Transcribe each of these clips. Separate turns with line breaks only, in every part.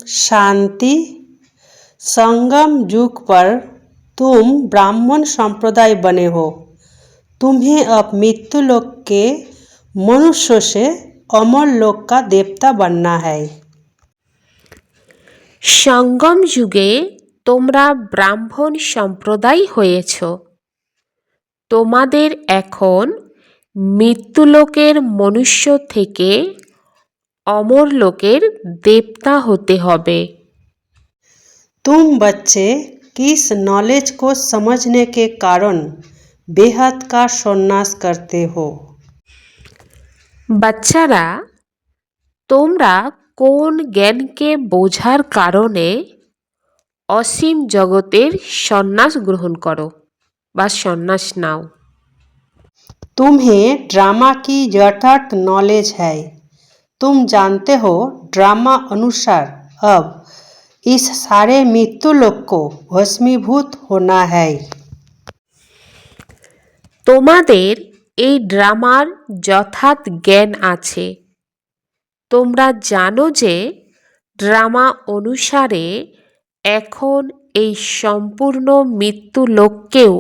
शांति। संगम युग पर तुम ब्राह्मण संप्रदाय बने हो। तुम्हें अब मृत्यु लोक के मनुष्यों से अमर लोक का देवता बनना है।
সঙ্গম যুগে তোমরা ব্রাহ্মণ সম্প্রদায় হয়েছ। তোমাদের এখন মৃত্যুলোকের মনুষ্য থেকে অমর লোকের দেবতা হতে হবে।
तुम बच्चे किस नॉलेज को समझने के कारण बेहद का सन्यास करते हो?
বাচ্চারা, তোমরা কোন জ্ঞানকে বোঝার কারণে অসীম জগতের সন্ন্যাস গ্রহণ করো বা সন্ন্যাস নাও?
तुम्हें ड्रामा की यथार्थ नॉलेज है। तुम जानते हो ड्रामा अनुसार अब इस सारे मृत्यु लोक को भस्मीभूत होना है।
তোমাদের এই ড্রামার যথার্থ জ্ঞান আছে। তোমরা জানো যে ড্রামা অনুসারে এখন এই সম্পূর্ণ মৃত্যু লোককেও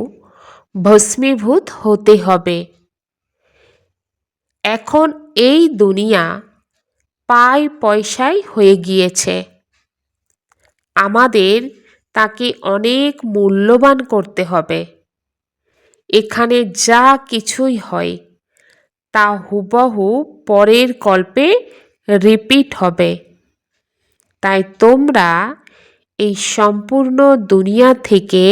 ভস্মীভূত হতে হবে। এখন এই দুনিয়া পায় পয়সায় হয়ে গিয়েছে। আমাদের তাকে অনেক মূল্যবান করতে হবে। এখানে যা কিছুই হয় তা হুবহু পরের কল্পে রিপিট হবে। তাই তোমরা এই সম্পূর্ণ দুনিয়া থেকে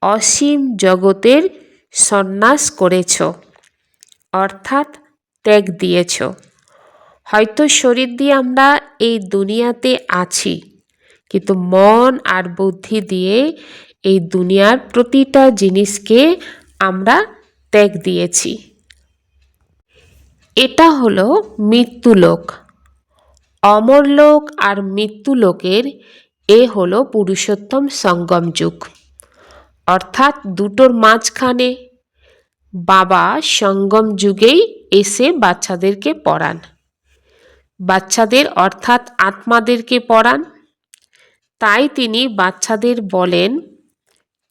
অসীম জগতের সন্ন্যাস করেছ, অর্থাৎ ত্যাগ দিয়েছ। হয়তো শরীর দিয়ে আমরা এই দুনিয়াতে আছি, কিন্তু মন আর বুদ্ধি দিয়ে এই দুনিয়ার প্রতিটা জিনিসকে আমরা ত্যাগ দিয়েছি। এটা হলো মৃত্যুলোক। অমরলোক আর মৃত্যুলোকের এ হলো পুরুষোত্তম সঙ্গম যুগ, অর্থাৎ দুটোর মাঝখানে বাবা সঙ্গম যুগেই এসে বাচ্চাদেরকে পড়ান। বাচ্চাদের অর্থাৎ আত্মাদেরকে পড়ান। তাই তিনি বাচ্চাদের বলেন,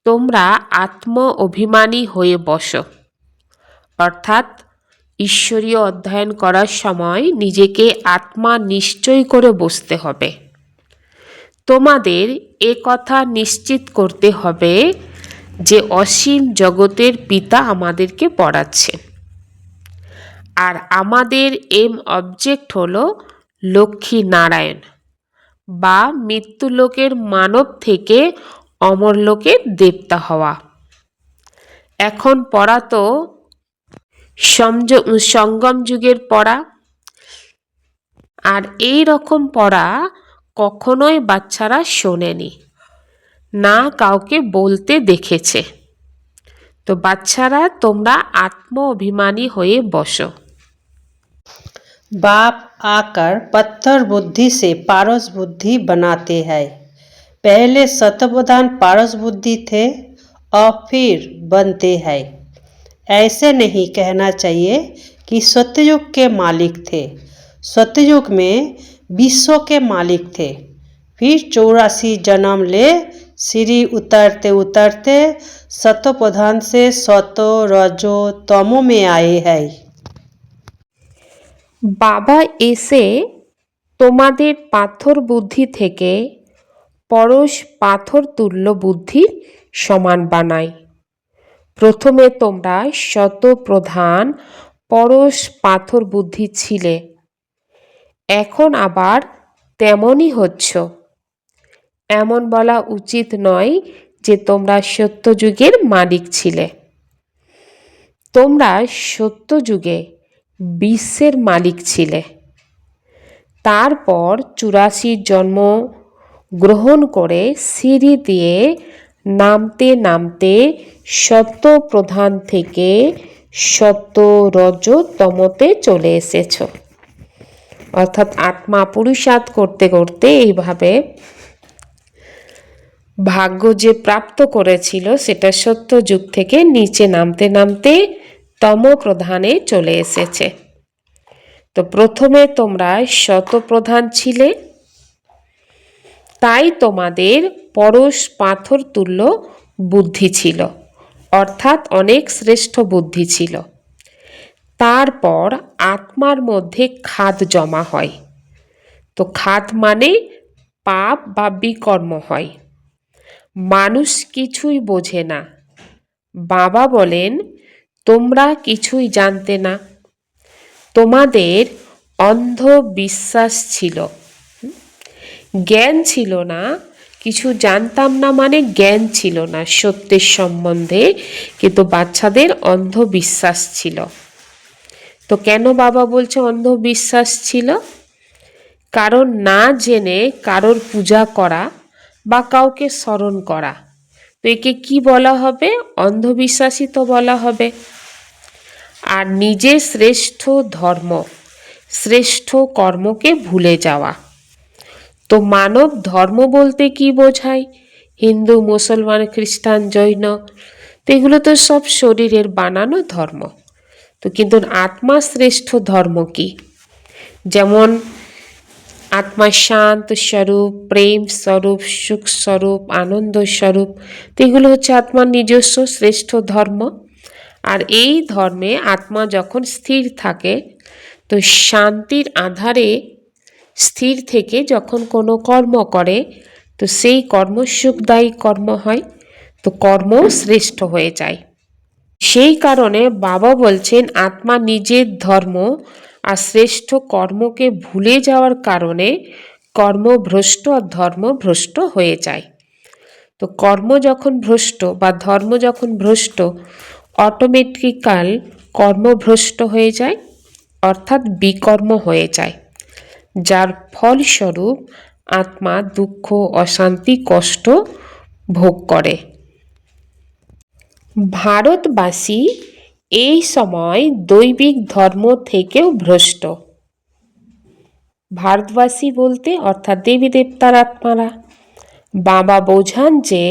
তোমরা আত্ম অভিমানী হয়ে বসো, অর্থাৎ ঈশ্বরীয় অধ্যয়ন করার সময় নিজেকে আত্মা নিশ্চয় করে বসতে হবে। তোমাদের এ কথা নিশ্চিত করতে হবে যে অসীম জগতের পিতা আমাদেরকে পড়াচ্ছেন, আর আমাদের এম অবজেক্ট হলো লক্ষ্মী নারায়ণ বা মৃত্যুলোকের মানব থেকে অমরলোকের দেবতা হওয়া। এখন পড়া তো সঙ্গম যুগের পড়া, আর এই রকম পড়া কখনোই বাচ্চারা শোনেনি, না কাউকে বলতে দেখেছে। তো বাচ্চারা, তোমরা আত্ম অভিমানী হয়ে বসো।
बाप आकर पत्थर बुद्धि से पारस बुद्धि बनाते हैं। पहले सतप्रधान पारस बुद्धि थे और फिर बनते हैं। ऐसे नहीं कहना चाहिए कि सतयुग के मालिक थे। सतयुग में विश्व के मालिक थे। फिर 84 जन्म ले सीढ़ी उतरते उतरते सतप्रधान से सतो रजो तमो में आए हैं।
বাবা এসে তোমাদের পাথর বুদ্ধি থেকে পরশ পাথর তুল্য বুদ্ধির সমান বানায়। প্রথমে তোমরা শতপ্রধান পরশ পাথর বুদ্ধি ছিলে, এখন আবার তেমনই হচ্ছ। এমন বলা উচিত নয় যে তোমরা সত্যযুগের মালিক ছিলে। তোমরা সত্যযুগে বিশ্বের মালিক ছিলে। তারপর 84 জন্ম গ্রহণ করে সিঁড়ি দিয়ে নামতে নামতে সত্য প্রধান থেকে সত্য রজ তমতে চলে এসেছ। অর্থাৎ আত্মা পুরুষার্থ করতে করতে এইভাবে ভাগ্য যে প্রাপ্ত করেছিল সেটা সত্য যুগ থেকে নিচে নামতে নামতে তম প্রধানে চলে এসেছে। তো প্রথমে তোমরা শতপ্রধান ছিলে, তাই তোমাদের পরশ পাথর তুল্য বুদ্ধি ছিল, অর্থাৎ অনেক শ্রেষ্ঠ বুদ্ধি ছিল। তারপর আত্মার মধ্যে খাদ জমা হয়। তো খাদ মানে পাপ বা বিকর্ম হয়। মানুষ কিছুই বোঝে না। বাবা বলেন, তোমরা কিছুই জানতে না, তোমাদের অন্ধ বিশ্বাস ছিল। জ্ঞান ছিল না, কিছু জানতাম না মানে জ্ঞান ছিল না সত্যের সম্বন্ধে, কিন্তু বাচ্চাদের অন্ধবিশ্বাস ছিল। তো কেন বাবা বলছে অন্ধবিশ্বাস ছিল? কারণ না জেনে কারোর পূজা করা বা কাউকে স্মরণ করা, তো একে কি বলা হবে? অন্ধবিশ্বাসই তো বলা হবে। আর নিজের শ্রেষ্ঠ ধর্ম, শ্রেষ্ঠ কর্মকে ভুলে যাওয়া। তো মানব ধর্ম বলতে কি বোঝায়? হিন্দু, মুসলমান, খ্রিস্টান, জৈন, তো এগুলো তো সব শরীরের বানানো ধর্ম। তো কিন্তু আত্মা শ্রেষ্ঠ ধর্ম কি? যেমন আত্মা শান্ত স্বরূপ, প্রেম স্বরূপ, সুখ স্বরূপ, আনন্দ স্বরূপ, তো এগুলো হচ্ছে আত্মার নিজস্ব শ্রেষ্ঠ ধর্ম। আর এই ধর্মে আত্মা যখন স্থির থাকে, তো শান্তির আধারে স্থির থেকে যখন কোনো কর্ম করে, তো সেই কর্ম সুখদায়ী কর্ম হয়, তো কর্ম শ্রেষ্ঠ হয়ে যায়। সেই কারণে বাবা বলছেন আত্মা নিজের ধর্ম আর শ্রেষ্ঠ কর্মকে ভুলে যাওয়ার কারণে কর্মভ্রষ্ট আর ধর্মভ্রষ্ট হয়ে যায়। তো কর্ম যখন ভ্রষ্ট বা ধর্ম যখন ভ্রষ্ট, অটোমেটিক্যাল কর্মভ্রষ্ট হয়ে যায়, অর্থাৎ বিকর্ম হয়ে যায়, যার ফলস্বরূপ আত্মা দুঃখ, অশান্তি, কষ্ট ভোগ করে। ভারতবাসী এই সময় দৈবিক ধর্ম থেকেও ভ্রষ্ট। ভারতবাসী বলতে অর্থাৎ দেবী দেবতার আত্মারা। বাবা বোঝান যে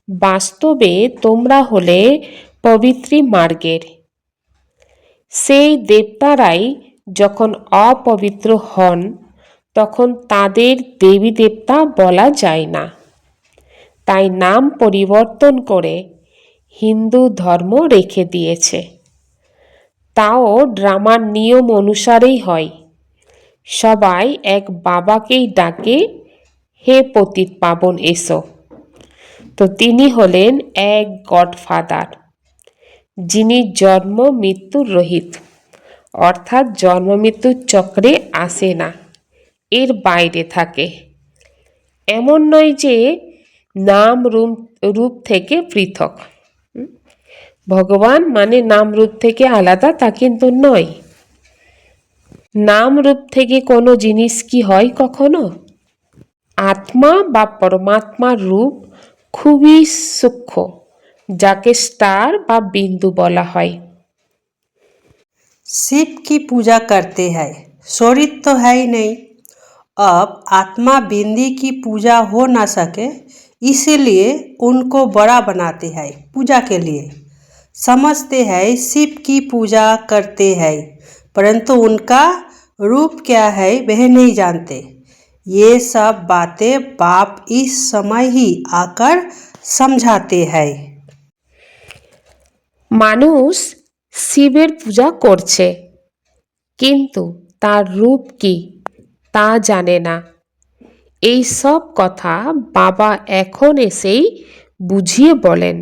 বাস্তবে তোমরা হলে পবিত্রী মার্গের। সেই দেবতারাই যখন অপবিত্র হন, তখন তাদের দেবী দেবতা বলা যায় না। তাই নাম পরিবর্তন করে হিন্দু ধর্ম রেখে দিয়েছে। তাও ড্রামার নিয়ম অনুসারেই হয়। সবাই এক বাবাকেই ডাকে, হে পতিত পাবন এসো। তো তিনি হলেন এক গডফাদার, যিনি জন্ম মৃত্যুর রহিত, অর্থাৎ জন্ম মৃত্যুর চক্রে আসে না, এর বাইরে থাকে। এমন নয় যে নাম রূপ থেকে পৃথক। ভগবান মানে নাম রূপ থেকে আলাদা, তা কিন্তু নয়। নাম রূপ থেকে কোনো জিনিস কি হয় কখনো? আত্মা বা পরমাত্মার রূপ খুবই সূক্ষ্ম, যাকে স্টার বা বিন্দু বলা হয়।
शिव की पूजा करते हैं, शरीर तो है ही नहीं। अब आत्मा बिंदी की पूजा हो ना सके, इसीलिए उनको बड़ा बनाते हैं पूजा के लिए। समझते हैं शिव की पूजा करते हैं, परंतु उनका रूप क्या है वह नहीं जानते। ये सब बातें बाप इस समय ही आकर समझाते हैं।
মানুষ শিবের পূজা করছে, কিন্তু তার রূপ কি তা জানে না। এই সব কথা বাবা এখন এসেই বুঝিয়ে বলেন,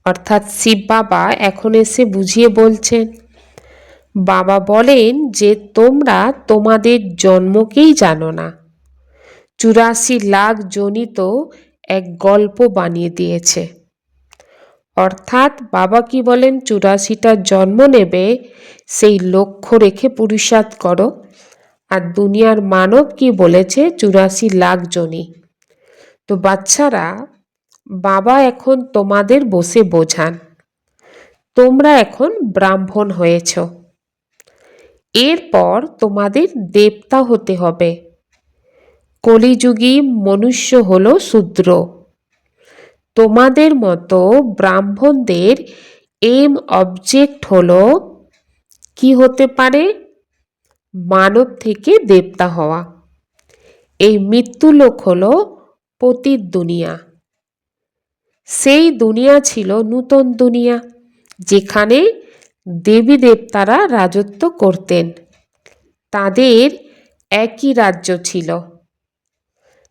অর্থাৎ শিব বাবা এখন এসে বুঝিয়ে বলছেন। বাবা বলেন যে তোমরা তোমাদের জন্মকেই জানো না। 84 লাখ জনিত এক গল্প বানিয়ে দিয়েছে। অর্থাৎ বাবা কি বলেন, 84টা জন্ম নেবে সেই লক্ষ্য রেখে পুরুষার্থ করো। আর দুনিয়ার মানব কি বলেছে, 84 লাখ জনই। তো বাচ্চারা, বাবা এখন তোমাদের বসে বোঝান, তোমরা এখন ব্রাহ্মণ হয়েছ, এরপর তোমাদের দেবতা হতে হবে। কলিযুগী মনুষ্য হলো শূদ্র। তোমাদের মতো ব্রাহ্মণদের এম অবজেক্ট হলো কি হতে পারে? মানব থেকে দেবতা হওয়া। এই মৃত্যুলোক হলো পতিত দুনিয়া। সেই দুনিয়া ছিল নূতন দুনিয়া, যেখানে দেবী দেবতারা রাজত্ব করতেন। তাদের একই রাজ্য ছিল,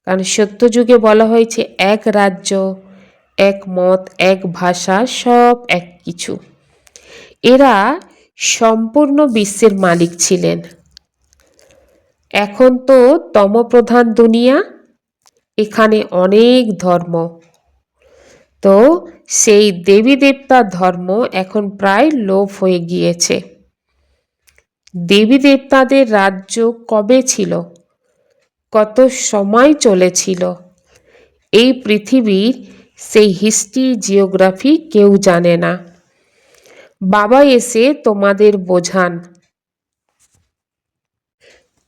কারণ সত্যযুগে বলা হয়েছে এক রাজ্য, এক মত, এক ভাষা, সব এক কিছু। এরা সম্পূর্ণ বিশ্বের মালিক ছিলেন। এখন তো তমপ্রধান দুনিয়া, এখানে অনেক ধর্ম। তো সেই দেবী দেবতার ধর্ম এখন প্রায় লোপ হয়ে গিয়েছে। দেবী দেবতাদের রাজ্য কবে ছিল, কত সময় চলেছিল, এই পৃথিবীর সেই হিস্ট্রি জিওগ্রাফি কেউ জানে না। বাবা এসে তোমাদের বোঝান।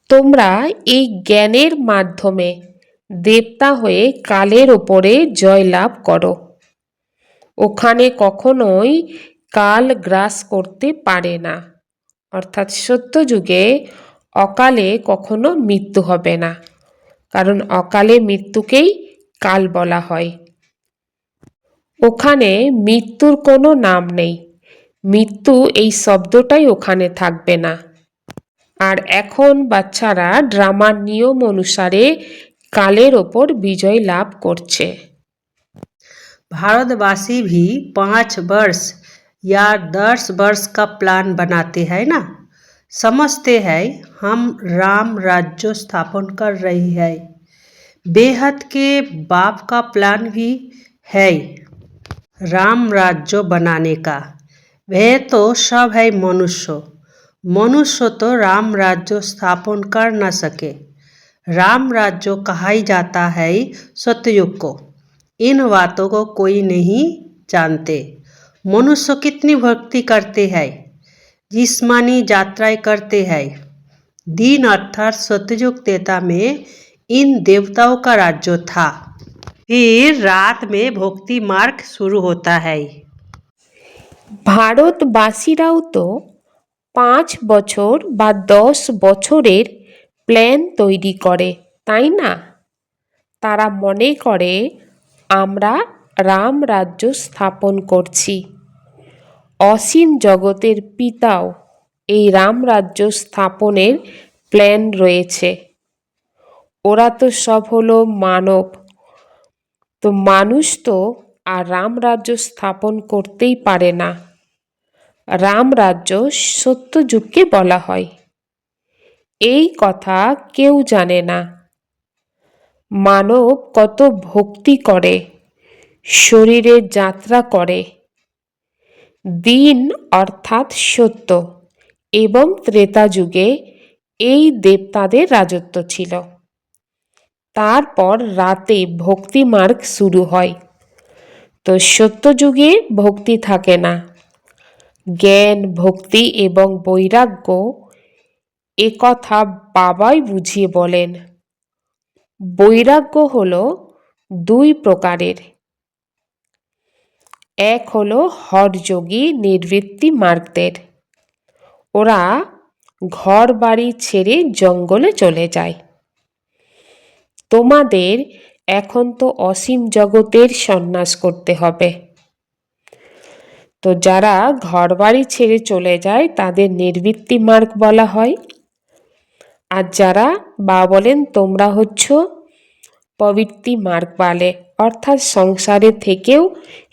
তোমরা এই জ্ঞানের মাধ্যমে দেবতা হয়ে কালের ওপরে জয়লাভ করো। ওখানে কখনোই কাল গ্রাস করতে পারে না, অর্থাৎ সত্যযুগে অকালে কখনো মৃত্যু হবে না, কারণ অকালে মৃত্যুকেই কাল বলা হয়। ওখানে মৃত্যুর কোনো নাম নেই, মৃত্যু এই শব্দটাই ওখানে থাকবে না। আর এখন বাচ্চারা ড্রামার নিয়ম অনুসারে কালের ওপর বিজয় লাভ করছে।
भारतवासी भी 5 वर्ष या 10 वर्ष का प्लान बनाते हैं ना, समझते हैं हम राम राज्य स्थापन कर रही है। बेहद के बाप का प्लान भी है राम राज्य बनाने का। वह तो सब है मनुष्य, मनुष्य तो राम राज्य स्थापन कर न सके। राम राज्य कहा जाता है सतयुग को। इन बातों को कोई नहीं जानते। मनुष्य कितनी भक्ति करते हैं, जिस्मानी यात्राएं करते हैं। दिन अर्थात सतयुग त्रेता में इन देवताओं का राज्य था। फिर रात में भक्ति मार्ग शुरू होता है।
ভারতবাসীরাও তো 5 বছর বা 10 বছরের প্ল্যান তৈরি করে, তাই না? তারা মনে করে আমরা রাম রাজ্য স্থাপন করছি। অসীম জগতের পিতাও এই রাম রাজ্য স্থাপনের প্ল্যান রয়েছে। ওরা তো সব হলো মানব, তো মানুষ তো আর রাম রাজ্য স্থাপন করতেই পারে না। রাম রাজ্য সত্যযুগকে বলা হয়, এই কথা কেউ জানে না। মানব কত ভক্তি করে, শরীরে যাত্রা করে। দিন অর্থাৎ সত্য এবং ত্রেতা যুগে এই দেবতাদের রাজত্ব ছিল। তারপর রাতে ভক্তি মার্গ শুরু হয়। তো সত্যযুগে ভক্তি থাকে না। জ্ঞান, ভক্তি এবং বৈরাগ্য, একথা বাবাই বুঝিয়ে বলেন। বৈরাগ্য হলো 2 প্রকারের। এক হলো হঠযোগী নিবৃত্তি মার্গদের, ওরা ঘর বাড়ি ছেড়ে জঙ্গলে চলে যায়। তোমাদের এখন তো অসীম জগতের সন্ন্যাস করতে হবে। তো যারা ঘর বাড়ি ছেড়ে চলে যায় তাদের নিবৃত্তি মার্গ বলা হয়। আর যারা বলেন তোমরা হচ্ছ প্রবৃত্তি মার্গ বলে, অর্থাৎ সংসারে থেকেও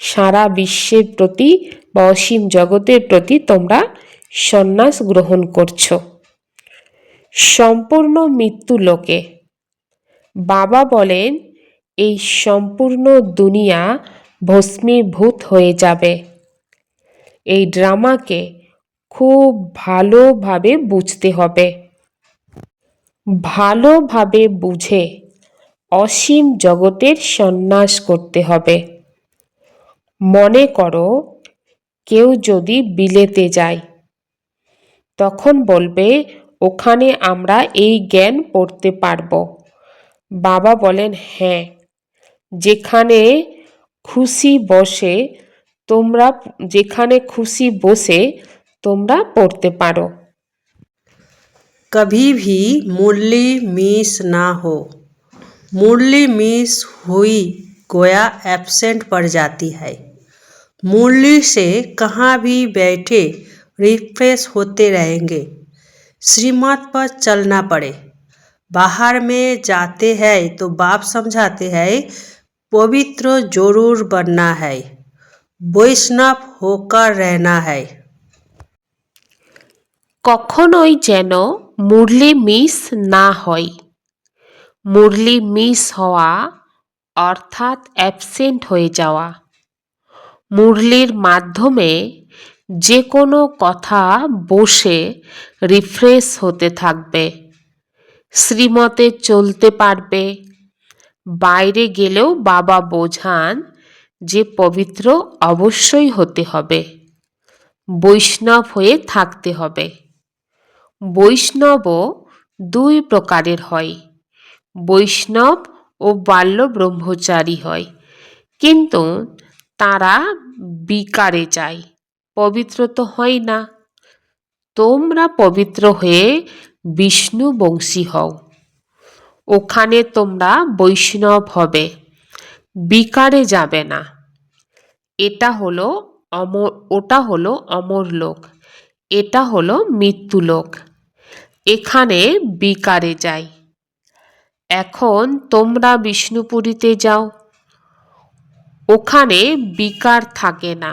সারা বিশ্বের প্রতি বা অসীম জগতের প্রতি তোমরা সন্ন্যাস গ্রহণ করছো। সম্পূর্ণ মৃত্যু লোকে বাবা বলেন এই সম্পূর্ণ দুনিয়া ভস্মীভূত হয়ে যাবে। এই ড্রামাকে খুব ভালোভাবে বুঝতে হবে। ভালোভাবে বুঝে অসীম জগতের সন্ন্যাস করতে হবে। মনে করো কেউ যদি বিলেতে যায়, তখন বলবে ওখানে আমরা এই জ্ঞান পড়তে পারবো। বাবা বলেন হ্যাঁ, যেখানে খুশি বসে তোমরা পড়তে পারো।
कभी भी मुरली मिस ना हो, मुरली मिस हुई गोया एब्सेंट पड़ जाती है। मुरली से कहाँ भी बैठे रिफ्रेश होते रहेंगे। श्रीमत पर चलना पड़े। बाहर में जाते हैं तो बाप समझाते हैं पवित्र जरूर बनना है, বৈষ্ণব होकर रहना है।
কখনোই যেন মুরলি মিস না হয়। মুরলি মিস হওয়া অর্থাৎ অ্যাবসেন্ট হয়ে যাওয়া। মুরলির মাধ্যমে যে কোনো কথা বসে রিফ্রেশ হতে থাকবে, শ্রীমতে চলতে পারবে। বাইরে গেলেও বাবা বোঝান যে পবিত্র অবশ্যই হতে হবে, বৈষ্ণব হয়ে থাকতে হবে। বৈষ্ণবও দুই প্রকারের হয়, বৈষ্ণব ও বাল্য ব্রহ্মচারী হয়, কিন্তু তারা বিকারে যায়, পবিত্র তো হয় না। তোমরা পবিত্র হয়ে বিষ্ণু বংশী হও, ওখানে তোমরা বৈষ্ণব হবে, বিকারে যাবে না। ওটা হলো অমর লোক, এটা হলো মৃত্যু লোক, এখানে বিকারে যাই। এখন তোমরা বিষ্ণুপুরীতে যাও, ওখানে বিকার থাকে না,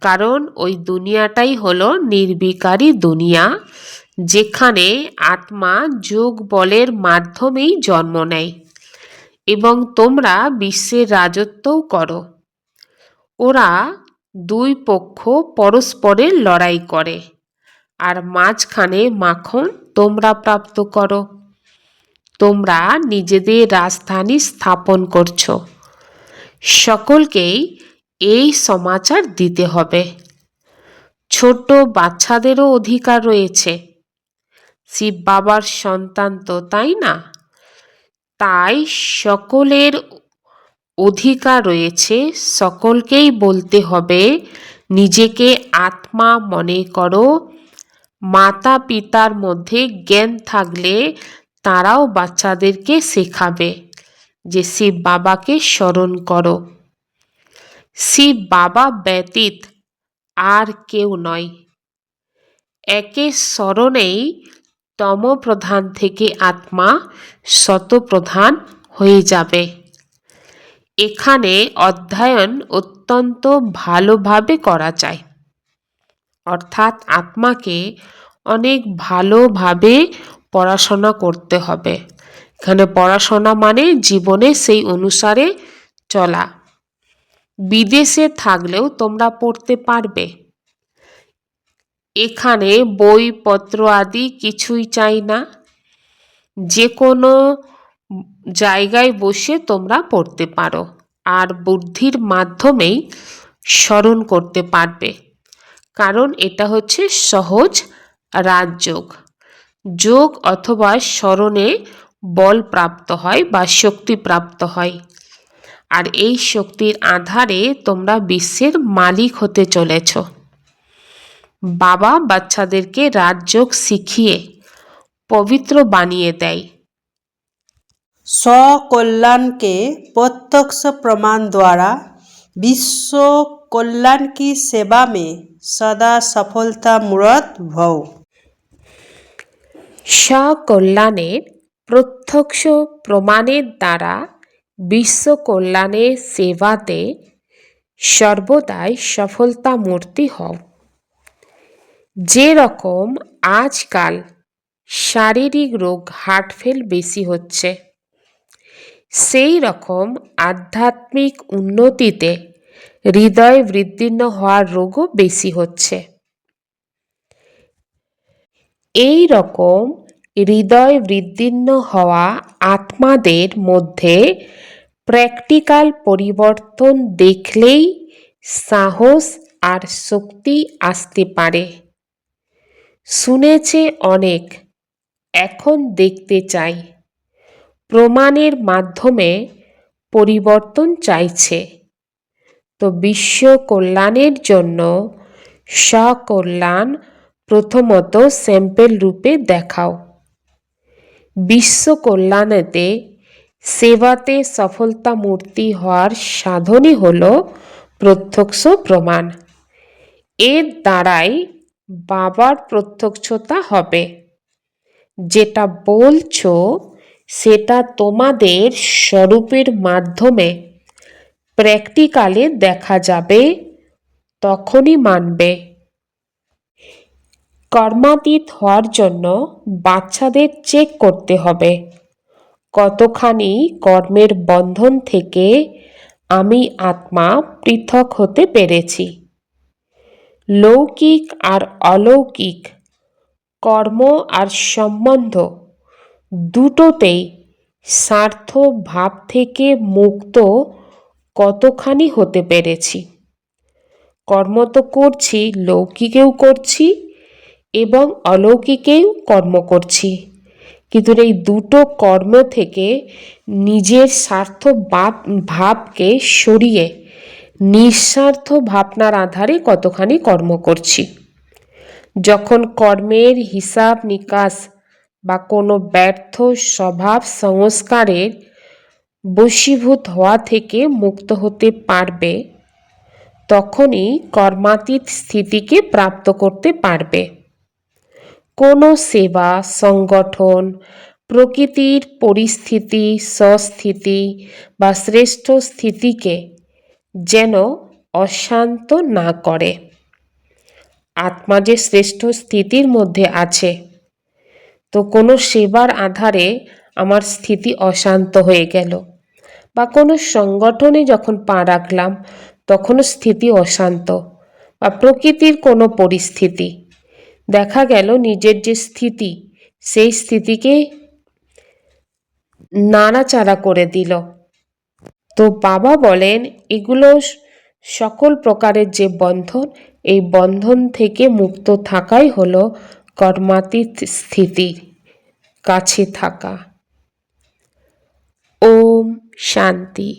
কারণ ওই দুনিয়াটাই হলো নির্বিকারী দুনিয়া, যেখানে আত্মা যোগ বলের মাধ্যমেই জন্ম নেয় এবং তোমরা বিশ্বের রাজত্বও করো। ওরা দুই পক্ষ পরস্পরের লড়াই করে, আর মাঝখানে মাখন তোমরা প্রাপ্ত করো। তোমরা নিজেদের রাজধানী স্থাপন করছো। সকলকেই এই সমাচার দিতে হবে। ছোট বাচ্চাদেরও অধিকার রয়েছে, শিব বাবার সন্তান তো, তাই না? তাই সকলের অধিকার রয়েছে, সকলকেই বলতে হবে নিজেকে আত্মা মনে করো। মাতা পিতার মধ্যে জ্ঞান থাকলে তারাও বাচ্চাদেরকে শেখাবে যে শিব বাবাকে স্মরণ করো। শিব বাবা ব্যতীত আর কেউ নয়। একে স্মরণেই তমপ্রধান থেকে আত্মা শতপ্রধান হয়ে যাবে। এখানে অধ্যয়ন অত্যন্ত ভালোভাবে করা যায়, অর্থাৎ আত্মাকে অনেক ভালোভাবে পড়াশোনা করতে হবে। এখানে পড়াশোনা মানে জীবনে সেই অনুসারে চলা। বিদেশে থাকলেও তোমরা পড়তে পারবে। এখানে বইপত্র আদি কিছুই চাই না, যে কোনো জায়গায় বসে তোমরা পড়তে পারো, আর বুদ্ধির মাধ্যমেই স্মরণ করতে পারবে, কারণ এটা হচ্ছে সহজ রাজযোগ। যোগ অথবা স্মরণে বল প্রাপ্ত হয় বা শক্তি প্রাপ্ত হয়, আর এই শক্তির আধারে তোমরা বিশ্বের মালিক হতে চলেছ। বাবা বাচ্চাদেরকে রাজযোগ শিখিয়ে পবিত্র বানিয়ে দেয়।
स्वकल्याण के प्रत्यक्ष प्रमाण द्वारा विश्व कल्याण की सेवा में सदा सफलता मूर्त भव।
স্বকল্যাণের প্রত্যক্ষ প্রমাণের দ্বারা বিশ্ব কল্যাণের সেবাতে সর্বদাই সফলতা মূর্তি হও। যে রকম আজকাল শারীরিক রোগ, হার্টফেল বেশি হচ্ছে, সেই রকম আধ্যাত্মিক উন্নতিতে হৃদয় বৃদ্ধিন্ন হওয়ার রোগও বেশি হচ্ছে। এই রকম হৃদয় বৃদ্ধিন্ন হওয়া আত্মাদের মধ্যে প্র্যাকটিক্যাল পরিবর্তন দেখলেই সাহস আর শক্তি আসতে পারে। শুনেছে অনেক, এখন দেখতে চাই। প্রমাণের মাধ্যমে পরিবর্তন চাইছে। তো বিশ্ব কল্যাণের জন্য স্বকল্যাণ প্রথমত স্যাম্পল রূপে দেখাও। বিশ্ব কল্যাণেতে সেবাতে সফলতা মূর্তি হওয়ার সাধনই হলো প্রত্যক্ষ প্রমাণ। এর দ্বারাই বাবার প্রত্যক্ষতা হবে। যেটা বলছো সেটা তোমাদের স্বরূপের মাধ্যমে প্র্যাকটিক্যালে দেখা যাবে, তখনই মানবে। কর্মাতীত হওয়ার জন্য বাচ্চাদের চেক করতে হবে কতখানি কর্মের বন্ধন থেকে আমি আত্মা পৃথক হতে পেরেছি। লৌকিক আর অলৌকিক কর্ম আর সম্বন্ধ দুটোতেই স্বার্থ ভাব থেকে মুক্ত কতখানি হতে পেরেছি। কর্ম তো করছি, লৌকিকেও করছি এবং অলৌকিকেও কর্ম করছি, কিন্তু এই দুটো কর্ম থেকে নিজের স্বার্থ ভাবকে সরিয়ে নিঃস্বার্থ ভাবনার আধারে কতখানি কর্ম করছি। যখন কর্মের হিসাব নিকাশ বা কোনো ব্যর্থ স্বভাব সংস্কারের বশীভূত হওয়া থেকে মুক্ত হতে পারবে, তখনই কর্মাতীত স্থিতিকে প্রাপ্ত করতে পারবে। কোনো সেবা, সংগঠন, প্রকৃতির পরিস্থিতি, স্বস্থিতি বা শ্রেষ্ঠ স্থিতিকে যেন অশান্ত না করে। আত্মা যে শ্রেষ্ঠ স্থিতির মধ্যে আছে, তো কোনো সেবার আধারে আমার স্থিতি অশান্ত হয়ে গেল, বা কোনো সংগঠনে যখন পা রাখলাম তখনও স্থিতি অশান্ত, বা প্রকৃতির কোনো পরিস্থিতি দেখা গেল নিজের যে স্থিতি সেই স্থিতিকে নাড়াচাড়া করে দিল। তো বাবা বলেন এগুলো সকল প্রকারের যে বন্ধন, এই বন্ধন থেকে মুক্ত থাকাই হলো কর্মাতীত স্থিতির কাছে থাকা। ওম শান্তি।